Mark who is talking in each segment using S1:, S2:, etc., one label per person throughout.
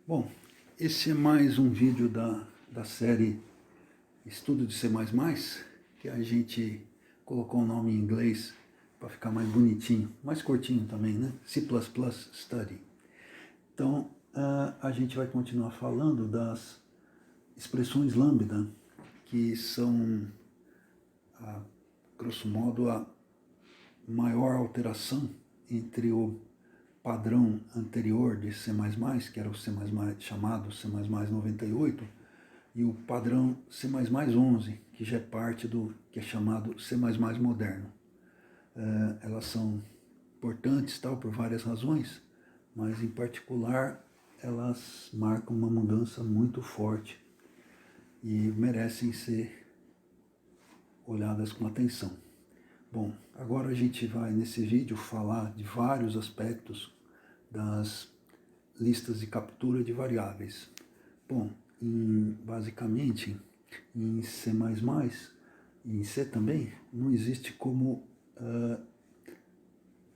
S1: Bom, esse é mais um vídeo da série Estudo de C++, que a gente colocou o nome em inglês para ficar mais bonitinho, mais curtinho também, né? C++ Study. Então, a gente vai continuar falando das expressões lambda, que são, grosso modo, a maior alteração entre o padrão anterior de C++, que era o C++ chamado C++ 98, e o padrão C++11, que já é parte do que é chamado C++ moderno. Elas são importantes por várias razões, mas em particular elas marcam uma mudança muito forte e merecem ser olhadas com atenção. Bom, agora a gente vai nesse vídeo falar de vários aspectos das listas de captura de variáveis. Bom, basicamente em C++ e em C também não existe como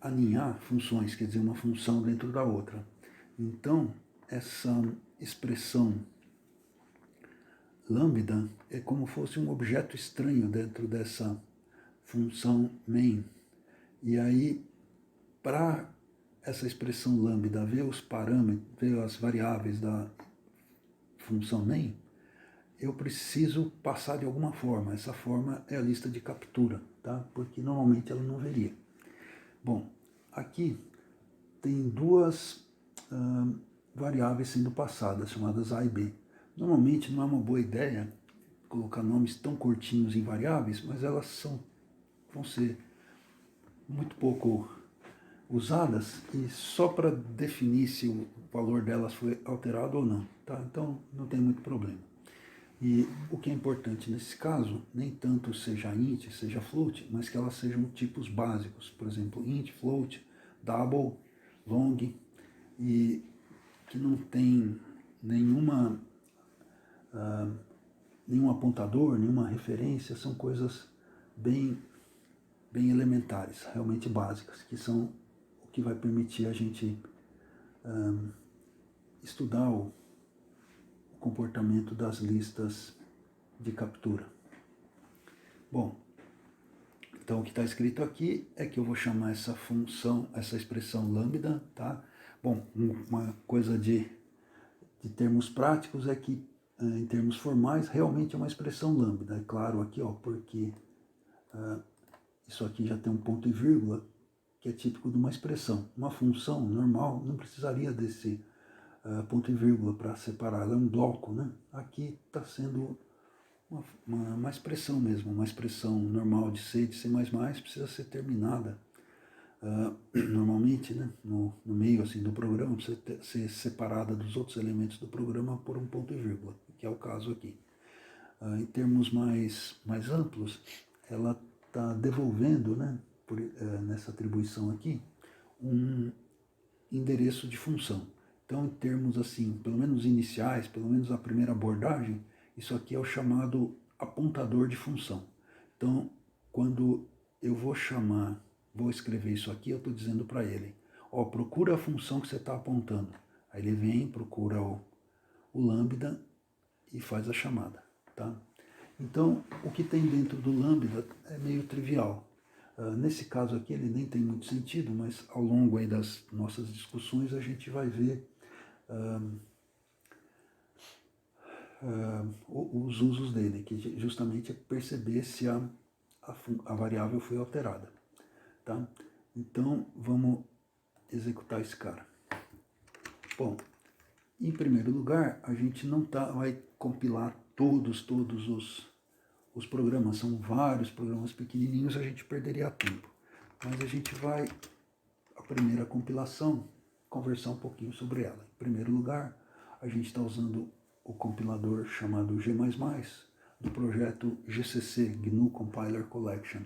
S1: aninhar funções, quer dizer, uma função dentro da outra. Então, essa expressão lambda é como fosse um objeto estranho dentro dessa função main. E aí, para essa expressão lambda ver os parâmetros, ver as variáveis da função main, eu preciso passar de alguma forma. Essa forma é a lista de captura, tá? Porque normalmente ela não veria. Bom, aqui tem duas variáveis sendo passadas, chamadas A e B. Normalmente não é uma boa ideia colocar nomes tão curtinhos em variáveis, mas elas vão ser muito pouco usadas e só para definir se o valor delas foi alterado ou não, tá? Então não tem muito problema. E o que é importante nesse caso, nem tanto seja int, seja float, mas que elas sejam tipos básicos, por exemplo, int, float, double, long, e que não tem nenhum apontador, nenhuma referência, são coisas bem elementares, realmente básicas, que são o que vai permitir a gente estudar o comportamento das listas de captura. Bom, então o que está escrito aqui é que eu vou chamar essa função, essa expressão lambda, tá? Bom, uma coisa de termos práticos é que, em termos formais, realmente é uma expressão lambda. É claro aqui, ó, porque isso aqui já tem um ponto e vírgula, que é típico de uma expressão. Uma função normal não precisaria desse ponto e vírgula para separar, ela é um bloco, né? Aqui está sendo uma expressão mesmo, uma expressão normal de C, de C++, precisa ser terminada normalmente, né, no meio assim, do programa, precisa ser separada dos outros elementos do programa por um ponto e vírgula, que é o caso aqui. Em termos mais amplos, ela está devolvendo, né, nessa atribuição aqui, um endereço de função. Então, em termos assim, pelo menos iniciais, pelo menos a primeira abordagem, isso aqui é o chamado apontador de função. Então, quando eu vou escrever isso aqui, eu estou dizendo para ele, ó, procura a função que você está apontando. Aí ele vem, procura o lambda e faz a chamada, tá? Então, o que tem dentro do lambda é meio trivial. Nesse caso aqui ele nem tem muito sentido, mas ao longo aí das nossas discussões a gente vai ver os usos dele, que justamente é perceber se a variável foi alterada, tá? Então vamos executar esse cara. Bom, em primeiro lugar, a gente não vai compilar todos os programas, são vários programas pequenininhos, a gente perderia tempo. Mas a gente vai, a primeira compilação, conversar um pouquinho sobre ela. Em primeiro lugar, a gente está usando o compilador chamado G++, do projeto GCC, GNU Compiler Collection.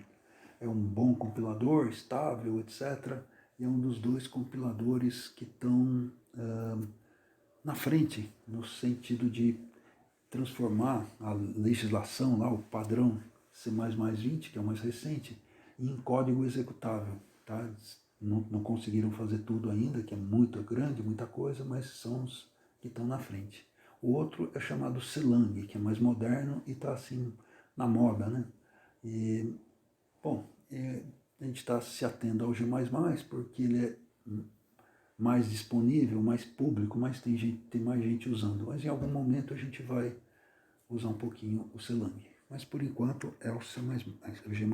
S1: É um bom compilador, estável, etc. E é um dos dois compiladores que estão na frente, no sentido de transformar a legislação, lá, o padrão C++20, que é o mais recente, em código executável. Tá? Não conseguiram fazer tudo ainda, que é muito grande, muita coisa, mas são os que estão na frente. O outro é chamado Selang, que é mais moderno e está assim na moda, né? E, bom, a gente está se atendo ao G++, porque ele é mais disponível, mais público, mas tem mais gente usando. Mas em algum momento a gente vai usar um pouquinho o Selang. Mas por enquanto é o C++, o G++.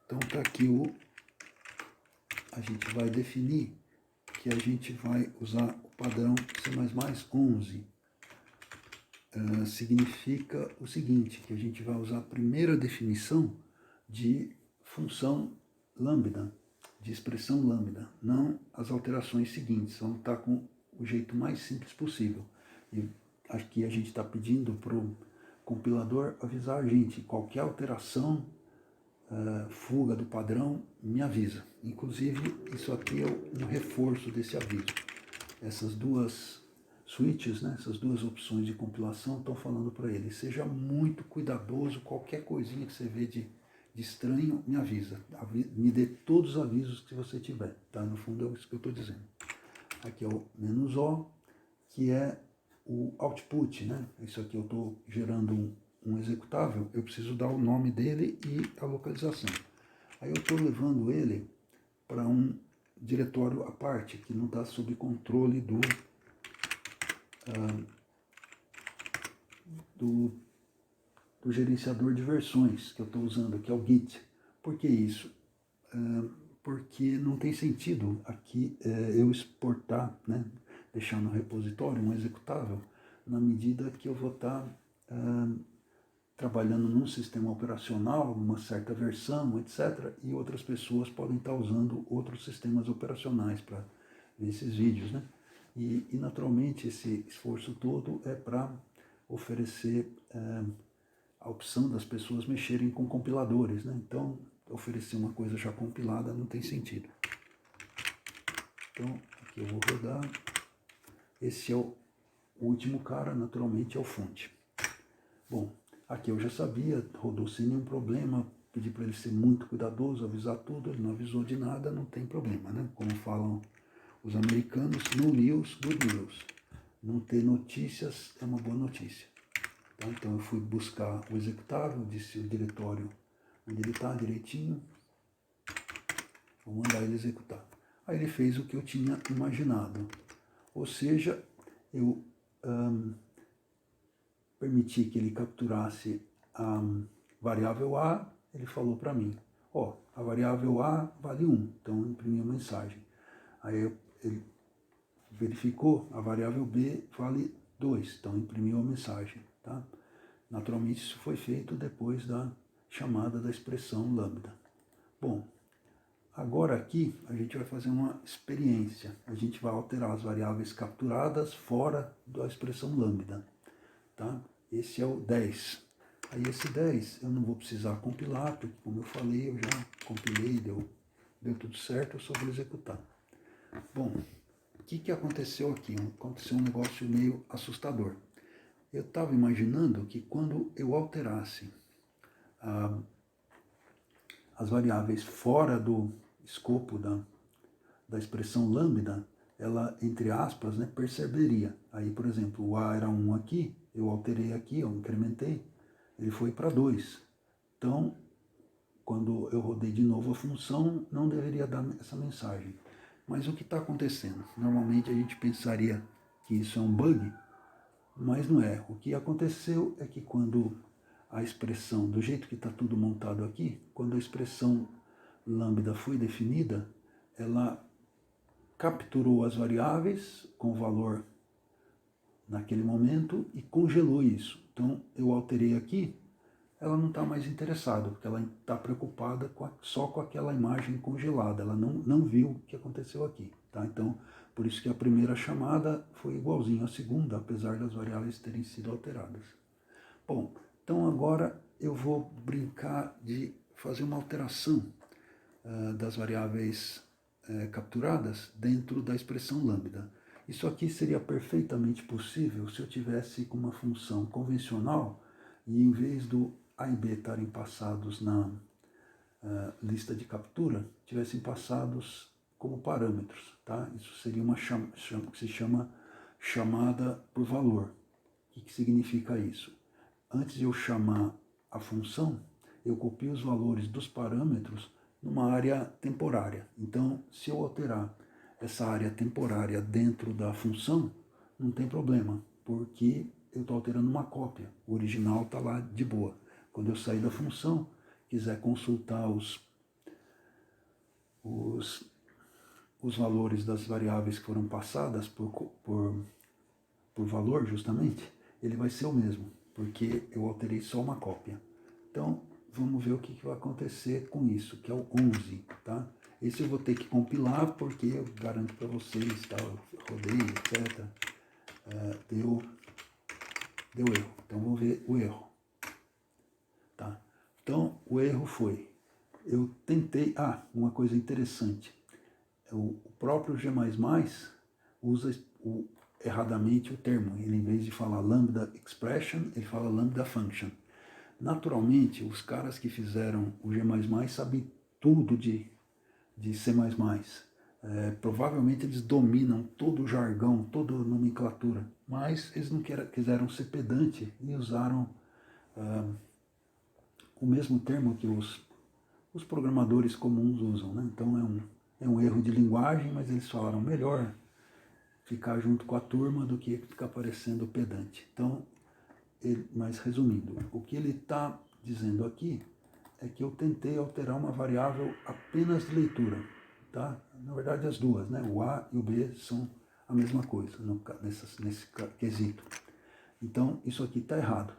S1: Então está aqui a gente vai definir que a gente vai usar o padrão C++11. Significa o seguinte, que a gente vai usar a primeira definição de função lambda, de expressão lambda, não as alterações seguintes. Vamos estar com o jeito mais simples possível. E aqui a gente está pedindo para o compilador avisar a gente, qualquer alteração, fuga do padrão, me avisa. Inclusive, isso aqui é um reforço desse aviso. Essas duas switches, né, essas duas opções de compilação estão falando para ele, seja muito cuidadoso, qualquer coisinha que você vê de estranho, me avisa, me dê todos os avisos que você tiver, tá? No fundo é isso que eu estou dizendo. Aqui é o "-o", que é o output, né? Isso aqui eu estou gerando um executável, eu preciso dar o nome dele e a localização. Aí eu estou levando ele para um diretório à parte, que não está sob controle do gerenciador de versões que eu estou usando, que é o Git. Por que isso? Porque não tem sentido aqui eu exportar, né, deixar no repositório um executável, na medida que eu vou estar trabalhando num sistema operacional, numa certa versão, etc., e outras pessoas podem estar usando outros sistemas operacionais para ver esses vídeos, né? E naturalmente esse esforço todo é para oferecer a opção das pessoas mexerem com compiladores, né? Então, oferecer uma coisa já compilada não tem sentido. Então, aqui eu vou rodar. Esse é o último cara, naturalmente, é o fonte. Bom, aqui eu já sabia, rodou sem nenhum problema, pedi para ele ser muito cuidadoso, avisar tudo, ele não avisou de nada, não tem problema, né? Como falam os americanos, no news, good news. Não ter notícias é uma boa notícia. Tá? Então eu fui buscar o executável, disse o diretório onde ele está direitinho, vou mandar ele executar. Aí ele fez o que eu tinha imaginado, ou seja, eu permiti que ele capturasse a variável A, ele falou para mim, ó, a variável A vale 1, então eu imprimi a mensagem. Aí ele verificou, a variável B vale 2, então imprimiu a mensagem, tá? Naturalmente isso foi feito depois da chamada da expressão lambda. Bom, agora aqui a gente vai fazer uma experiência. A gente vai alterar as variáveis capturadas fora da expressão lambda, tá? Esse é o 10. Aí esse 10 eu não vou precisar compilar, porque como eu falei, eu já compilei, deu tudo certo, eu só vou executar. Bom, o que aconteceu aqui? Aconteceu um negócio meio assustador. Eu estava imaginando que quando eu alterasse as variáveis fora do escopo da expressão lambda, ela, entre aspas, né, perceberia. Aí, por exemplo, o A era 1 aqui, eu alterei aqui, eu incrementei, ele foi para 2. Então, quando eu rodei de novo a função, não deveria dar essa mensagem. Mas o que está acontecendo? Normalmente a gente pensaria que isso é um bug, mas não é. O que aconteceu é que quando a expressão, do jeito que está tudo montado aqui, quando a expressão lambda foi definida, ela capturou as variáveis com valor naquele momento e congelou isso. Então eu alterei aqui, ela não está mais interessada, porque ela está preocupada só com aquela imagem congelada, ela não viu o que aconteceu aqui. Tá? Então, por isso que a primeira chamada foi igualzinho à segunda, apesar das variáveis terem sido alteradas. Bom, então agora eu vou brincar de fazer uma alteração das variáveis capturadas dentro da expressão lambda. Isso aqui seria perfeitamente possível se eu tivesse com uma função convencional e em vez do A e B estarem passados na lista de captura, tivessem passados como parâmetros. Tá? Isso seria uma que se chama chamada por valor. O que significa isso? Antes de eu chamar a função, eu copio os valores dos parâmetros numa área temporária. Então, se eu alterar essa área temporária dentro da função, não tem problema, porque eu estou alterando uma cópia. O original está lá de boa. Quando eu sair da função, quiser consultar os valores das variáveis que foram passadas por valor, justamente, ele vai ser o mesmo, porque eu alterei só uma cópia. Então, vamos ver o que vai acontecer com isso, que é o 11, tá? Esse eu vou ter que compilar, porque eu garanto para vocês, tá? Eu rodei, etc. Deu erro. Então, vamos ver o erro. Tá? Então, o erro foi, eu tentei... uma coisa interessante. O próprio G++ usa erradamente o termo. Ele, em vez de falar lambda expression, ele fala lambda function. Naturalmente, os caras que fizeram o G++ sabem tudo de C++. Provavelmente eles dominam todo o jargão, toda a nomenclatura, mas eles não quiseram ser pedante e usaram o mesmo termo que os programadores comuns usam, né? Então é um erro de linguagem, mas eles falaram melhor ficar junto com a turma do que ficar parecendo pedante. Então, mas resumindo, o que ele está dizendo aqui é que eu tentei alterar uma variável apenas de leitura, tá? Na verdade, as duas, né? O A e o B são a mesma coisa nesse quesito. Então, isso aqui está errado,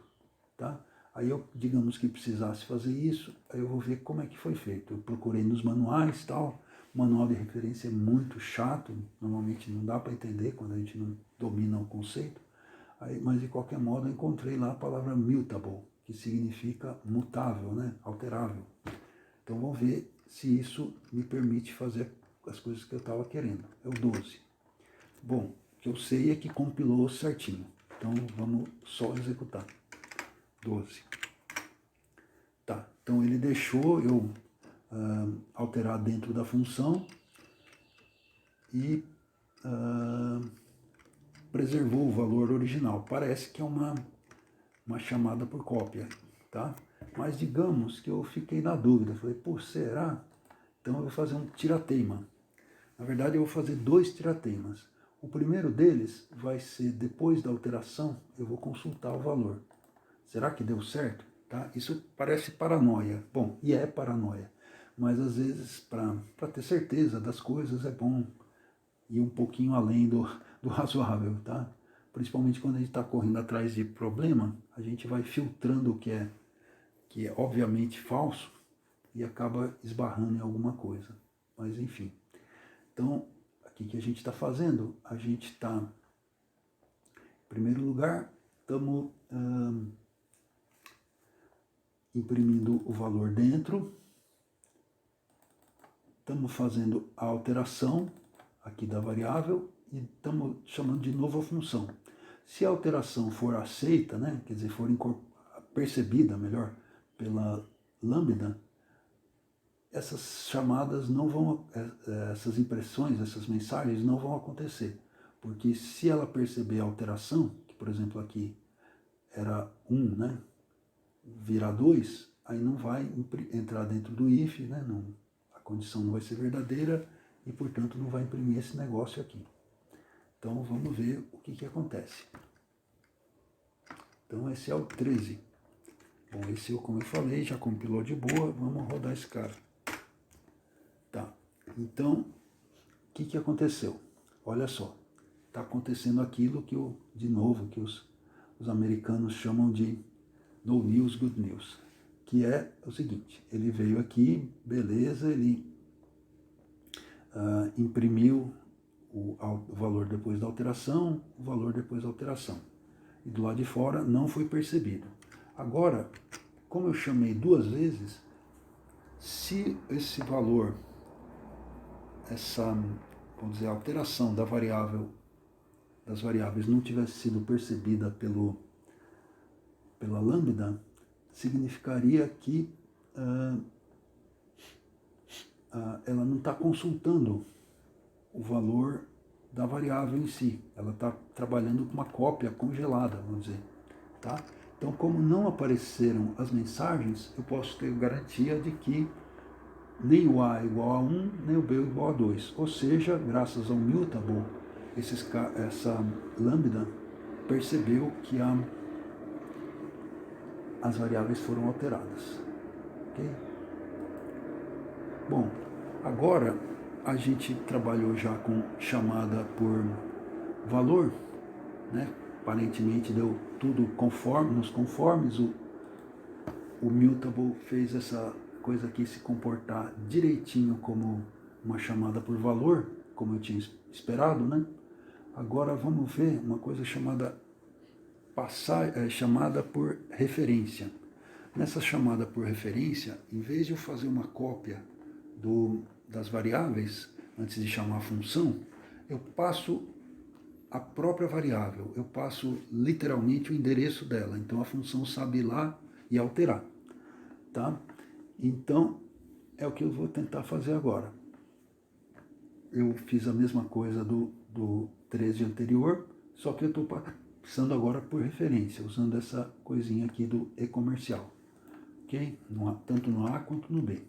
S1: tá? Aí eu, digamos que precisasse fazer isso, aí eu vou ver como é que foi feito. Eu procurei nos manuais e tal. O manual de referência é muito chato, normalmente não dá para entender quando a gente não domina o conceito. Aí, mas de qualquer modo eu encontrei lá a palavra mutable, que significa mutável, né? Alterável. Então vamos ver se isso me permite fazer as coisas que eu estava querendo. É o 12. Bom, o que eu sei é que compilou certinho. Então vamos só executar. 12. Tá, então ele deixou eu alterar dentro da função e preservou o valor original. Parece que é uma chamada por cópia, tá? Mas digamos que eu fiquei na dúvida. Falei, pô, será? Então eu vou fazer um tirateima. Na verdade, eu vou fazer 2 tirateimas. O primeiro deles vai ser, depois da alteração, eu vou consultar o valor. Será que deu certo? Tá? Isso parece paranoia. Bom, e é paranoia. Mas às vezes, para ter certeza das coisas, é bom ir um pouquinho além do razoável, tá? Principalmente quando a gente está correndo atrás de problema, a gente vai filtrando o que é obviamente falso e acaba esbarrando em alguma coisa. Mas enfim. Então, aqui que a gente está fazendo, a gente está, em primeiro lugar, estamos imprimindo o valor dentro, estamos fazendo a alteração aqui da variável e estamos chamando de novo a função. Se a alteração for aceita, né, quer dizer, for percebida, melhor, pela lambda, essas chamadas não vão, essas impressões, essas mensagens não vão acontecer. Porque se ela perceber a alteração, que por exemplo aqui era 1, né, virar 2, aí não vai entrar dentro do if, né, não, a condição não vai ser verdadeira e portanto não vai imprimir esse negócio aqui. Então vamos ver o que acontece. Então esse é o 13. Bom, esse, como eu falei, já compilou de boa, vamos rodar esse cara. Tá, então, o que aconteceu? Olha só, está acontecendo aquilo que, de novo, que os americanos chamam de no news, good news, que é o seguinte, ele veio aqui, beleza, ele imprimiu o valor depois da alteração, o valor depois da alteração, e do lado de fora não foi percebido. Agora, como eu chamei 2 vezes, se esse valor, essa, vamos dizer, alteração das variáveis não tivesse sido percebida pela lambda, significaria que ela não está consultando o valor da variável em si. Ela está trabalhando com uma cópia congelada, vamos dizer. Tá? Então, como não apareceram as mensagens, eu posso ter garantia de que nem o A é igual a 1, nem o B é igual a 2. Ou seja, graças ao mutable, essa lambda percebeu que as variáveis foram alteradas. Okay? Bom, agora a gente trabalhou já com chamada por valor, né? Aparentemente deu tudo conforme, nos conformes, o mutable fez essa coisa aqui se comportar direitinho como uma chamada por valor, como eu tinha esperado, né? Agora vamos ver uma coisa chamada chamada por referência. Nessa chamada por referência, em vez de eu fazer uma cópia das variáveis antes de chamar a função, eu passo a própria variável, eu passo literalmente o endereço dela, então a função sabe ir lá e alterar. Tá? Então, é o que eu vou tentar fazer agora. Eu fiz a mesma coisa do 13 anterior, só que eu estou passando agora por referência, usando essa coisinha aqui do e-comercial. Ok? Tanto no A quanto no B.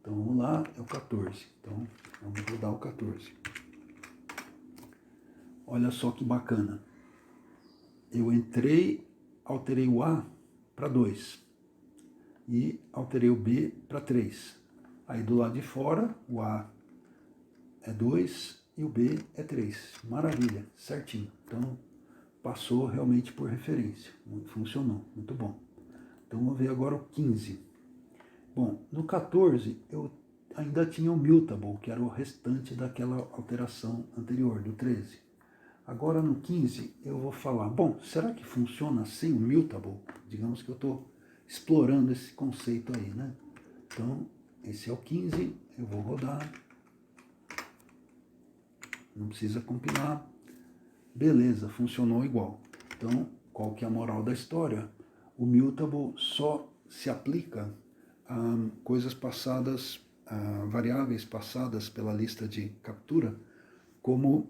S1: Então, vamos lá, é o 14. Então, vamos rodar o 14. Olha só que bacana. Eu entrei, alterei o A para 2. E alterei o B para 3. Aí do lado de fora, o A é 2 e o B é 3. Maravilha, certinho. Então, passou realmente por referência. Funcionou, muito bom. Então, vamos ver agora o 15. Bom, no 14, eu ainda tinha o mutable, que era o restante daquela alteração anterior, do 13. Agora, no 15, eu vou falar, bom, será que funciona sem o mutable? Digamos que eu estou explorando esse conceito aí, né? Então, esse é o 15, eu vou rodar. Não precisa compilar. Beleza, funcionou igual. Então, qual que é a moral da história? O mutable só se aplica a coisas passadas, a variáveis passadas pela lista de captura, como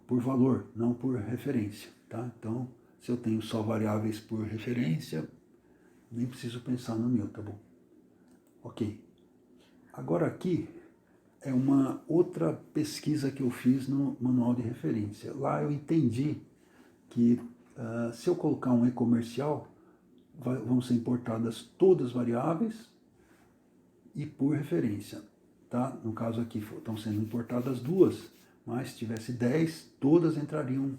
S1: por valor, não por referência. Tá? Então, se eu tenho só variáveis por referência, nem preciso pensar no mutable. Ok. Agora aqui é uma outra pesquisa que eu fiz no manual de referência. Lá eu entendi que se eu colocar um e-comercial, vão ser importadas todas as variáveis e por referência. Tá? No caso aqui estão sendo importadas 2, mas se tivesse 10, todas entrariam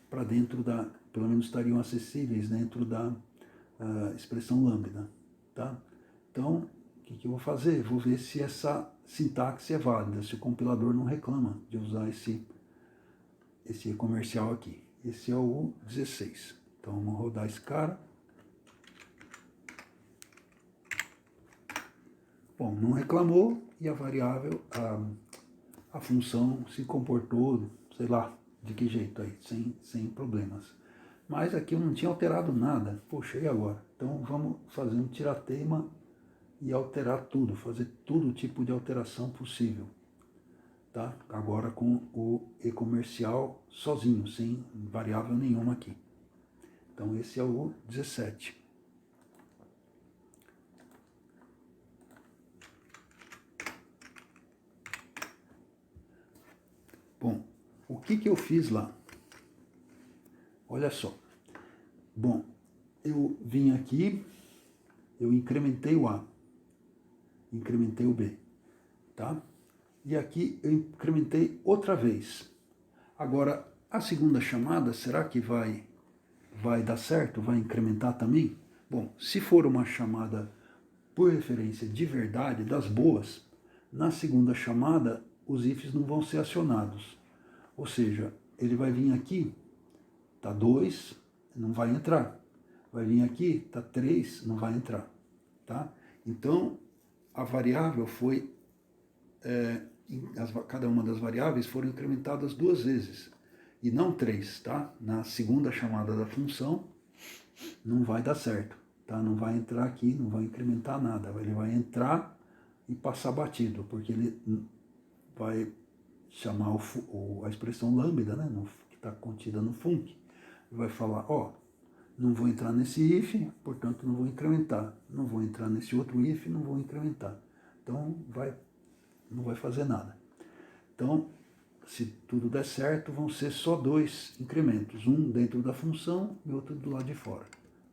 S1: para dentro pelo menos estariam acessíveis dentro da expressão lambda. Tá? Então, o que eu vou fazer? Vou ver se essa sintaxe é válida, se o compilador não reclama de usar esse comercial aqui. Esse é o 16. Então, vamos rodar esse cara. Bom, não reclamou e a variável, a função se comportou, sei lá, de que jeito aí, sem problemas. Mas aqui eu não tinha alterado nada. Poxa, e agora? Então vamos fazer um tiratema e alterar tudo, fazer todo tipo de alteração possível. Tá? Agora com o e-comercial sozinho, sem variável nenhuma aqui. Então esse é o 17. Bom, o que eu fiz lá? Olha só. Bom, eu vim aqui, eu incrementei o A, incrementei o B, tá? E aqui eu incrementei outra vez. Agora, a segunda chamada, será que vai dar certo? Vai incrementar também? Bom, se for uma chamada por referência de verdade, das boas, na segunda chamada os ifs não vão ser acionados. Ou seja, ele vai vir aqui, tá 2, não vai entrar. Vai vir aqui, tá 3, não vai entrar. Tá? Então, a variável foi, cada uma das variáveis foram incrementadas 2 vezes, e não 3, tá? Na segunda chamada da função, não vai dar certo, tá? Não vai entrar aqui, não vai incrementar nada, ele vai entrar e passar batido, porque ele vai chamar a expressão lambda, né, que está contida no func, vai falar, ó, não vou entrar nesse if, portanto não vou incrementar, não vou entrar nesse outro if, não vou incrementar, então não vai fazer nada. Então, se tudo der certo, vão ser só 2 incrementos, um dentro da função e outro do lado de fora.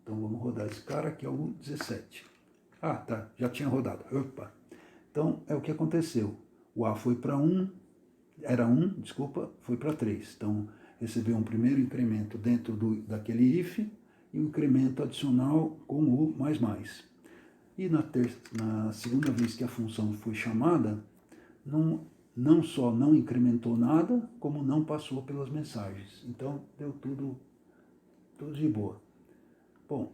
S1: Então vamos rodar esse cara, que é o 17. Ah, tá, já tinha rodado. Opa. Então é o que aconteceu. O A foi para 1, era 1, desculpa, foi para 3. Então recebeu um primeiro incremento dentro daquele if e um incremento adicional com o mais. E na segunda vez que a função foi chamada, não só não incrementou nada, como não passou pelas mensagens. Então, deu tudo de boa. Bom,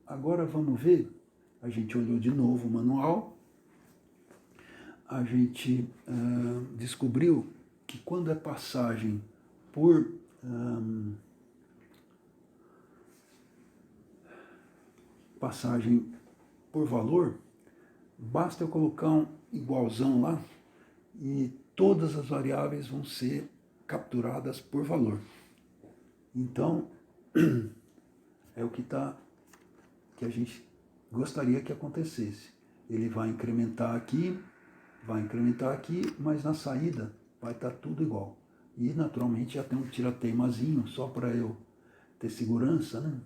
S1: agora vamos ver. A gente olhou de novo o manual. A gente descobriu que quando é passagem por valor, basta eu colocar um igualzão lá e todas as variáveis vão ser capturadas por valor. Então, é o que a gente gostaria que acontecesse. Ele vai incrementar aqui, mas na saída vai estar tudo igual. E, naturalmente, já tem um tirateimazinho, só para eu ter segurança, né?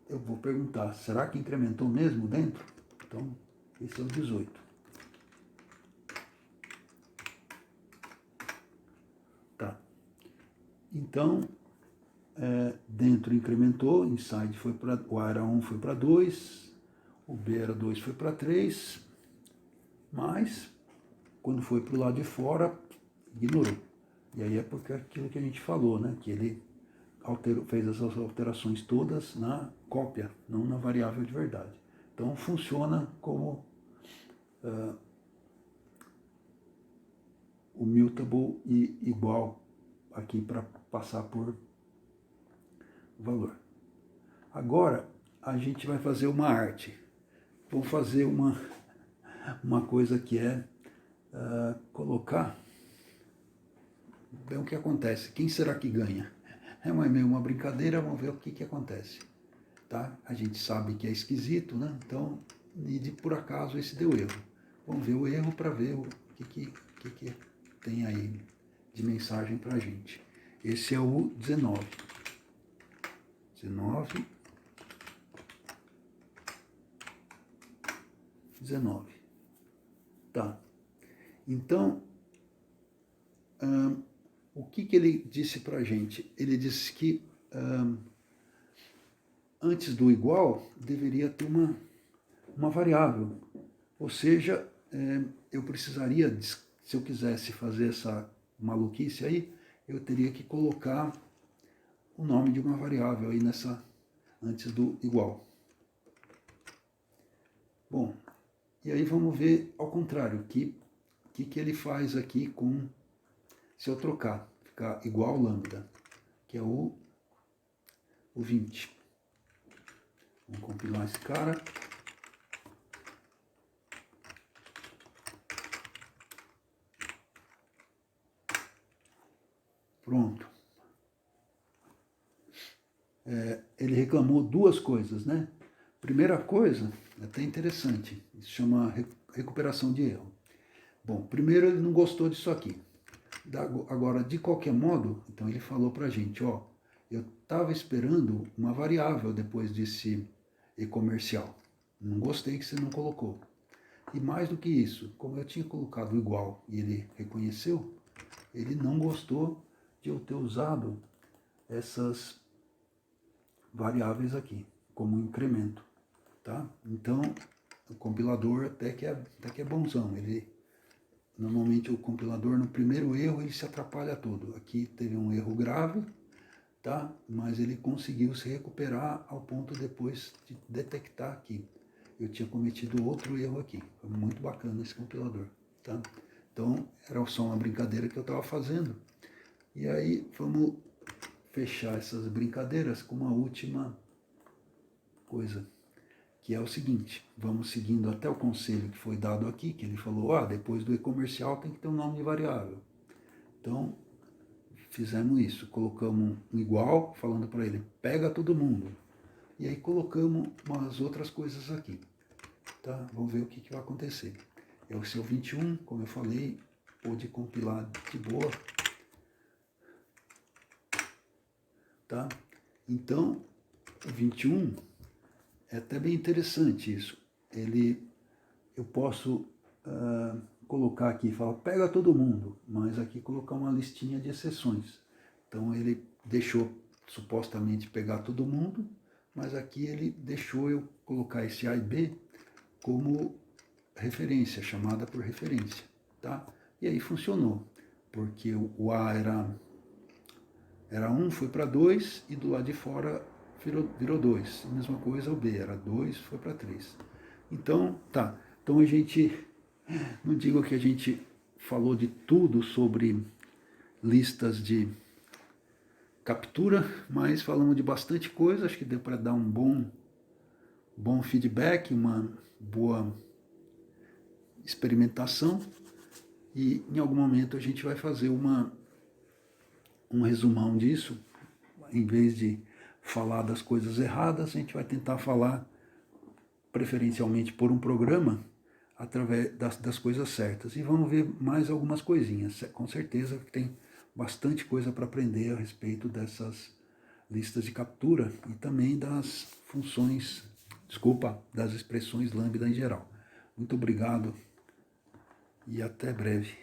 S1: Eu vou perguntar, será que incrementou mesmo dentro? Então, esse é o 18. Tá. Então, dentro incrementou, inside foi para, o A era 1 foi para 2, o B era 2 foi para 3, mas quando foi para o lado de fora, ignorou. E aí é porque aquilo que a gente falou, né? Que ele fez essas alterações todas na cópia, não na variável de verdade. Então funciona como o mutable e igual aqui para passar por valor. Agora a gente vai fazer uma arte. Vamos fazer uma coisa que é colocar. Bem, o que acontece? Quem será que ganha? É meio uma brincadeira, vamos ver o que acontece. Tá? A gente sabe que é esquisito, né? Então, por acaso esse deu erro. Vamos ver o erro para ver o que tem aí de mensagem para a gente. Esse é o 19. 19. Tá. Então, o que ele disse para a gente? Ele disse que antes do igual deveria ter uma variável. Ou seja, eu precisaria, se eu quisesse fazer essa maluquice aí, eu teria que colocar o nome de uma variável aí antes do igual. Bom, e aí vamos ver ao contrário, o que ele faz aqui se eu trocar, ficar igual lambda, que é o 20. Vamos compilar esse cara. Pronto. Ele reclamou 2 coisas, né? Primeira coisa, até interessante, isso chama recuperação de erro. Bom, primeiro ele não gostou disso aqui. Agora, de qualquer modo, então ele falou para a gente, ó, eu estava esperando uma variável depois desse e-comercial. Não gostei que você não colocou. E mais do que isso, como eu tinha colocado igual e ele reconheceu, ele não gostou de eu ter usado essas variáveis aqui como incremento, tá? Então, o compilador até que é bonzão. Normalmente o compilador no primeiro erro ele se atrapalha todo. Aqui teve um erro grave, tá? Mas ele conseguiu se recuperar ao ponto depois de detectar aqui. Eu tinha cometido outro erro aqui. Foi muito bacana esse compilador, tá? Então, era só uma brincadeira que eu estava fazendo. E aí, vamos fechar essas brincadeiras com uma última coisa, que é o seguinte, vamos seguindo até o conselho que foi dado aqui, que ele falou, depois do e-comercial tem que ter um nome de variável. Então, fizemos isso, colocamos um igual, falando para ele, pega todo mundo. E aí colocamos umas outras coisas aqui. Tá? Vamos ver o que vai acontecer. É o seu 21, como eu falei, pôde compilar de boa. Tá? Então, o 21 é até bem interessante isso. Eu posso colocar aqui, fala, pega todo mundo, mas aqui colocar uma listinha de exceções. Então ele deixou supostamente pegar todo mundo, mas aqui ele deixou eu colocar esse A e B como referência, chamada por referência, tá? E aí funcionou, porque o A era 1, foi para 2, e do lado de fora virou 2. Mesma coisa o B, era 2, foi para 3. Então, tá. Então a gente, não digo que a gente falou de tudo sobre listas de captura, mas falamos de bastante coisa, acho que deu para dar um bom feedback, uma boa experimentação, e em algum momento a gente vai fazer um resumão disso, em vez de falar das coisas erradas, a gente vai tentar falar preferencialmente por um programa através das coisas certas. E vamos ver mais algumas coisinhas. Com certeza tem bastante coisa para aprender a respeito dessas listas de captura e também das funções, das expressões lambda em geral. Muito obrigado e até breve.